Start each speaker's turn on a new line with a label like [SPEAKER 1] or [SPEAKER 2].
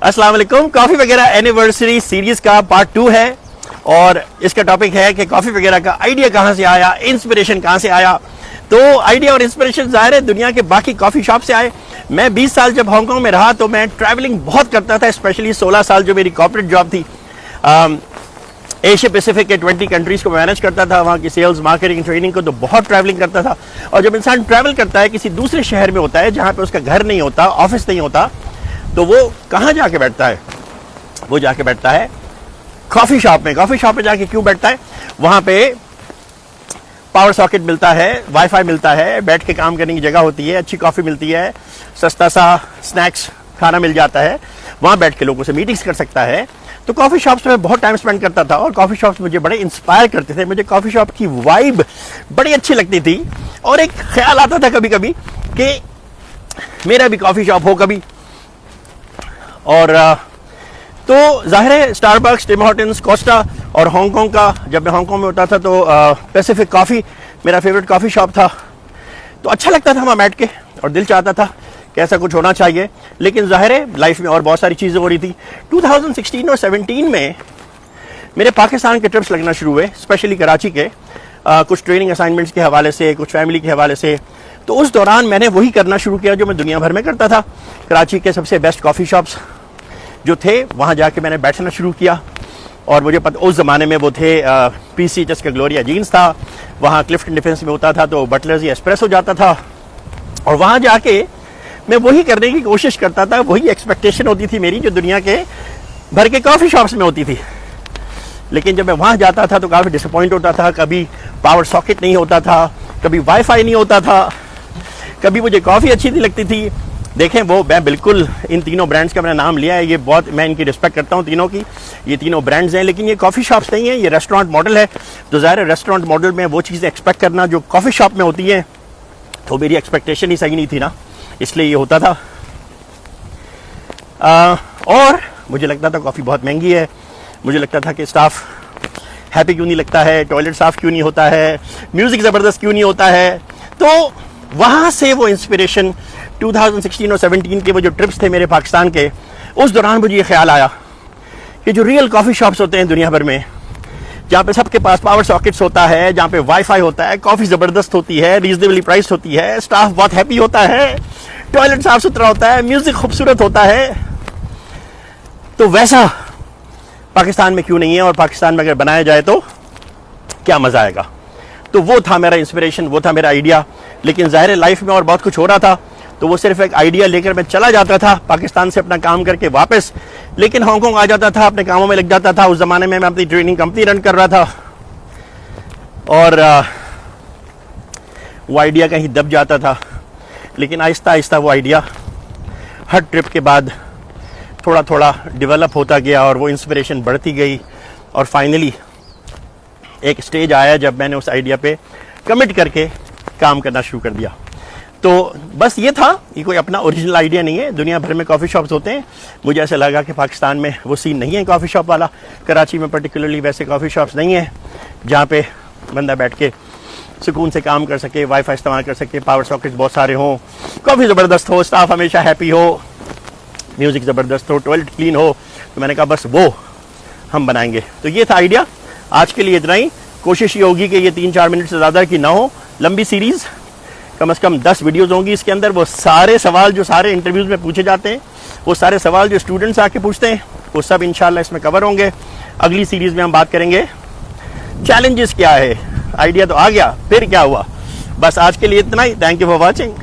[SPEAKER 1] अस्सलाम वालेकुम। कॉफी वगैरह एनिवर्सरी सीरीज का पार्ट 2 है और इसका टॉपिक है कि कॉफी वगैरह का आइडिया कहां से आया, इंस्पिरेशन कहां से आया। तो आइडिया और इंस्पिरेशन जाहिर है दुनिया के बाकी कॉफी शॉप से आए। मैं 20 साल जब हांगकांग में रहा तो मैं ट्रैवलिंग बहुत करता था, स्पेशली 16 साल जो मेरी कॉर्पोरेट जॉब थी। एशिया पैसिफिक के 20 कंट्रीज को मैनेज करता था, वहाँ की सेल्स मार्केटिंग ट्रेनिंग को, तो बहुत ट्रैवलिंग करता था। और जब इंसान ट्रैवल करता है किसी दूसरे शहर में होता है जहाँ पे उसका घर नहीं होता, ऑफिस नहीं होता, तो वो कहाँ जाके बैठता है? वो जाके बैठता है कॉफी शॉप में। कॉफी शॉप में जाके क्यों बैठता है? वहाँ पे पावर सॉकेट मिलता है, वाईफाई मिलता है, बैठ के काम करने की जगह होती है, अच्छी कॉफी मिलती है, सस्ता सा स्नैक्स खाना मिल जाता है, वहाँ बैठ के लोगों से मीटिंग्स कर सकता है। तो कॉफ़ी शॉप्स में बहुत टाइम स्पेंड करता था और कॉफ़ी शॉप्स मुझे बड़े इंस्पायर करते थे। मुझे कॉफ़ी शॉप की वाइब बड़ी अच्छी लगती थी और एक ख्याल आता था कभी कभी कि मेरा भी कॉफ़ी शॉप हो कभी। और तो जाहिर है स्टारबक्स, टिम हॉर्टन्स, कोस्टा और हांगकांग का, जब मैं हांगकांग में होता था तो पैसिफिक कॉफ़ी मेरा फेवरेट कॉफ़ी शॉप था। तो अच्छा लगता था वहाँ बैठ के और दिल चाहता था कि ऐसा कुछ होना चाहिए। लेकिन जाहिर है लाइफ में और बहुत सारी चीज़ें हो रही थी। 2016 और 17 में मेरे पाकिस्तान के ट्रिप्स लगना शुरू हुए, स्पेशली कराची के, कुछ ट्रेनिंग असाइनमेंट्स के हवाले से, कुछ फैमिली के हवाले से। तो उस दौरान मैंने वही करना शुरू किया जो मैं दुनिया भर में करता था। कराची के सबसे बेस्ट कॉफ़ी शॉप्स जो थे वहाँ जाके मैंने बैठना शुरू किया। और मुझे पता उस ज़माने में वो थे पीसी जिसका ग्लोरिया जीन्स था, वहाँ क्लिफ्टन डिफेंस में होता था तो बटलर्स या एस्प्रेसो जाता था। और वहाँ जाके मैं वही करने की कोशिश करता था, वही एक्सपेक्टेशन होती थी मेरी जो दुनिया के भर के कॉफ़ी शॉप्स में होती थी। लेकिन जब मैं वहाँ जाता था तो काफ़ी डिसअपॉइंट होता था। कभी पावर सॉकेट नहीं होता था, कभी वाईफाई नहीं होता था, कभी मुझे कॉफ़ी अच्छी नहीं लगती थी। देखें वो मैं बिल्कुल इन तीनों ब्रांड्स का मैंने नाम लिया है, ये बहुत मैं इनकी रिस्पेक्ट करता हूँ तीनों की। ये तीनों ब्रांड्स हैं लेकिन ये कॉफ़ी शॉप्स नहीं है, ये रेस्टोरेंट मॉडल है। तो ज़ाहिर है रेस्टोरेंट मॉडल में वो चीज़ें एक्सपेक्ट करना जो कॉफ़ी शॉप में होती है, तो मेरी एक्सपेक्टेशन ही सही नहीं थी ना, इसलिए ये होता था। और मुझे लगता था कॉफ़ी बहुत महंगी है, मुझे लगता था कि स्टाफ हैप्पी क्यों नहीं लगता है, टॉयलेट साफ क्यों नहीं होता है, म्यूज़िक ज़बरदस्त क्यों नहीं होता है। तो वहाँ से वो इंस्पिरेशन 2016 और 17 के वो जो ट्रिप्स थे मेरे पाकिस्तान के, उस दौरान मुझे ये ख्याल आया कि जो रियल कॉफ़ी शॉप्स होते हैं दुनिया भर में, जहाँ पे सबके पास पावर सॉकेट्स होता है, जहाँ पे वाईफाई होता है, कॉफ़ी ज़बरदस्त होती है, रीजनेबली प्राइस होती है, स्टाफ बहुत हैप्पी होता है, टॉयलेट साफ सुथरा होता है, म्यूज़िक खूबसूरत होता है, तो वैसा पाकिस्तान में क्यों नहीं है? और पाकिस्तान में अगर बनाया जाए तो क्या मज़ा आएगा। तो वो था मेरा इंस्पिरेशन, वो था मेरा आइडिया। लेकिन ज़ाहिर है लाइफ में और बहुत कुछ हो रहा था, तो वो सिर्फ एक आइडिया लेकर मैं चला जाता था पाकिस्तान से अपना काम करके वापस, लेकिन हांगकांग आ जाता था, अपने कामों में लग जाता था। उस ज़माने में मैं अपनी ट्रेनिंग कंपनी रन कर रहा था और वो आइडिया कहीं दब जाता था। लेकिन आहिस्ता आहिस्ता वो आइडिया हर ट्रिप के बाद थोड़ा थोड़ा डेवलप होता गया और वो इंस्पिरेशन बढ़ती गई। और फाइनली एक स्टेज आया जब मैंने उस आइडिया पे कमिट करके काम करना शुरू कर दिया। तो बस ये था, ये कोई अपना ओरिजिनल आइडिया नहीं है। दुनिया भर में कॉफ़ी शॉप्स होते हैं, मुझे ऐसा लगा कि पाकिस्तान में वो सीन नहीं है कॉफ़ी शॉप वाला। कराची में पर्टिकुलरली वैसे कॉफ़ी शॉप्स नहीं है जहाँ पे बंदा बैठ के सुकून से काम कर सके, वाईफाई इस्तेमाल कर सके, पावर सॉकेट्स बहुत सारे हों, कॉफ़ी ज़बरदस्त हो, स्टाफ हमेशा हैप्पी हो, म्यूज़िक ज़बरदस्त हो, टॉयलेट क्लीन हो। तो मैंने कहा बस वो हम बनाएंगे। तो ये था आइडिया। आज के लिए इतना ही। कोशिश ये होगी कि ये 3-4 मिनट से ज़्यादा की ना हो, लंबी सीरीज़, कम से कम 10 वीडियोज़ होंगी इसके अंदर। वो सारे सवाल जो सारे इंटरव्यूज़ में पूछे जाते हैं, वो सारे सवाल जो स्टूडेंट्स आके पूछते हैं, वो सब इंशाल्लाह इसमें कवर होंगे। अगली सीरीज़ में हम बात करेंगे चैलेंजेस क्या है। आइडिया तो आ गया, फिर क्या हुआ। बस आज के लिए इतना ही। Thank you for watching.